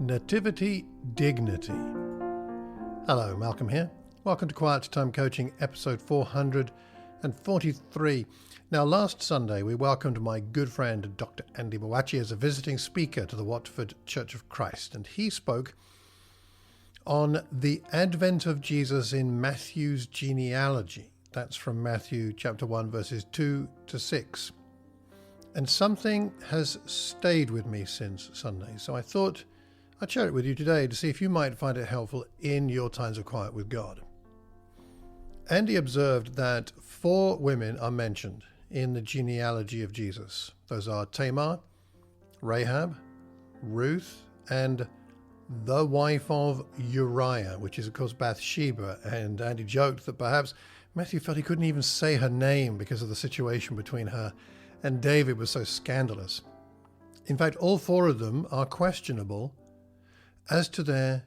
Nativity, dignity. Hello, Malcolm here. Welcome to Quiet Time Coaching, episode 443. Now, last Sunday, we welcomed my good friend, Dr Andy Boakye, as a visiting speaker to the Watford Church of Christ, and he spoke on the advent of Jesus in Matthew's genealogy. That's from Matthew chapter 1, verses 2 to 6. And something has stayed with me since Sunday, so I thought I'd share it with you today to see if you might find it helpful in your times of quiet with God. Andy observed that 4 women are mentioned in the genealogy of Jesus. Those are Tamar, Rahab, Ruth, and the wife of Uriah, which is of course Bathsheba. And Andy joked that perhaps Matthew felt he couldn't even say her name because of the situation between her and David was so scandalous. In fact, all 4 of them are questionable as to their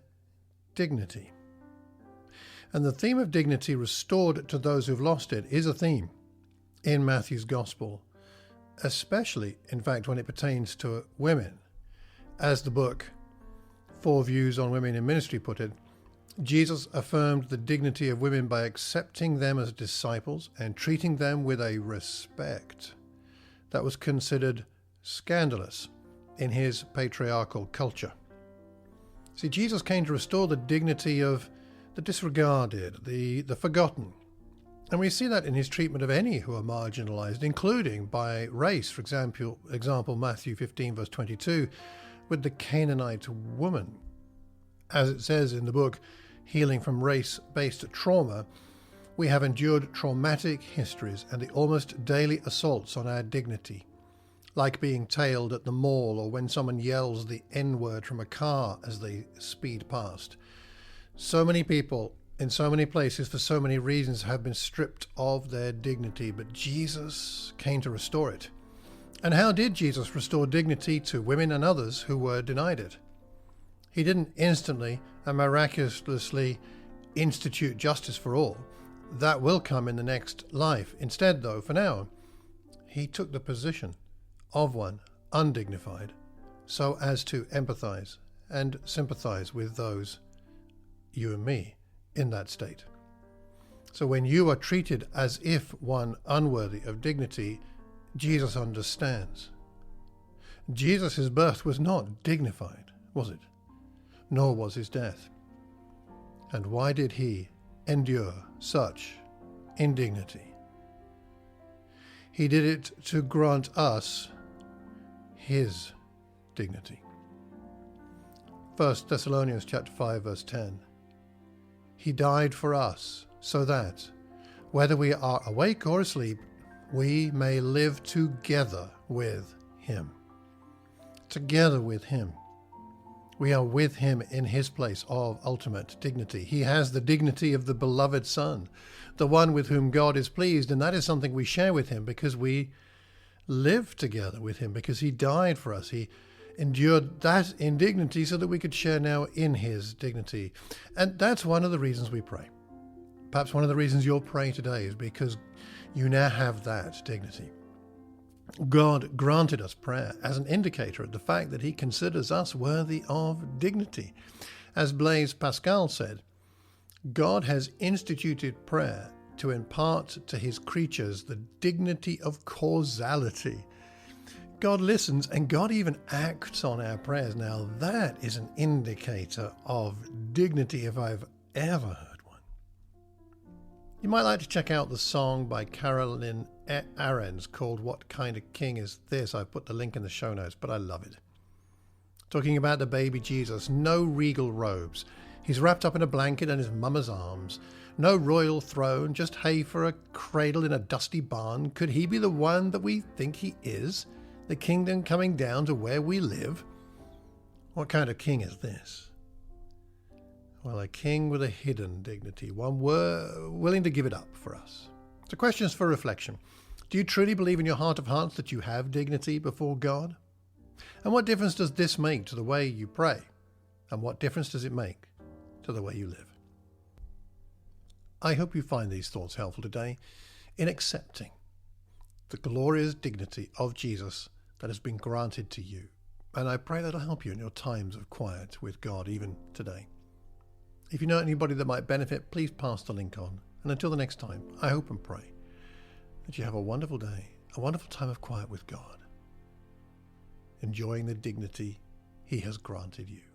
dignity. And the theme of dignity restored to those who've lost it is a theme in Matthew's gospel, especially, in fact, when it pertains to women. As the book 4 Views on Women in Ministry put it, Jesus affirmed the dignity of women by accepting them as disciples and treating them with a respect that was considered scandalous in his patriarchal culture. See, Jesus came to restore the dignity of the disregarded, the forgotten. And we see that in his treatment of any who are marginalised, including by race. For example, Matthew 15, verse 22, with the Canaanite woman. As it says in the book, Healing from Race-Based Trauma, we have endured traumatic histories and the almost daily assaults on our dignity, like being tailed at the mall or when someone yells the N-word from a car as they speed past. So many people in so many places for so many reasons have been stripped of their dignity, but Jesus came to restore it. And how did Jesus restore dignity to women and others who were denied it? He didn't instantly and miraculously institute justice for all. That will come in the next life. Instead, though, for now, he took the position of one undignified, so as to empathize and sympathize with those, you and me, in that state. So when you are treated as if one unworthy of dignity, Jesus understands. Jesus' birth was not dignified, was it? Nor was his death. And why did he endure such indignity? He did it to grant us his dignity. 1 Thessalonians chapter 5, verse 10. He died for us so that, whether we are awake or asleep, we may live together with him. Together with him. We are with him in his place of ultimate dignity. He has the dignity of the beloved Son, the one with whom God is pleased, and that is something we share with him because we live together with him, because he died for us. He endured that indignity so that we could share now in his dignity. And that's one of the reasons we pray. Perhaps one of the reasons you'll pray today is because you now have that dignity. God granted us prayer as an indicator of the fact that he considers us worthy of dignity. As Blaise Pascal said, God has instituted prayer to impart to his creatures the dignity of causality. God listens and God even acts on our prayers. Now that is an indicator of dignity if I've ever heard one. You might like to check out the song by Carolyn Arends called What Kind of King Is This? I've put the link in the show notes, but I love it. Talking about the baby Jesus, no regal robes. He's wrapped up in a blanket and his mama's arms. No royal throne, just hay for a cradle in a dusty barn. Could he be the one that we think he is? The kingdom coming down to where we live? What kind of king is this? Well, a king with a hidden dignity, one willing to give it up for us. So questions for reflection. Do you truly believe in your heart of hearts that you have dignity before God? And what difference does this make to the way you pray? And what difference does it make to the way you live? I hope you find these thoughts helpful today in accepting the glorious dignity of Jesus that has been granted to you. And I pray that'll help you in your times of quiet with God, even today. If you know anybody that might benefit, please pass the link on. And until the next time, I hope and pray that you have a wonderful day, a wonderful time of quiet with God, enjoying the dignity He has granted you.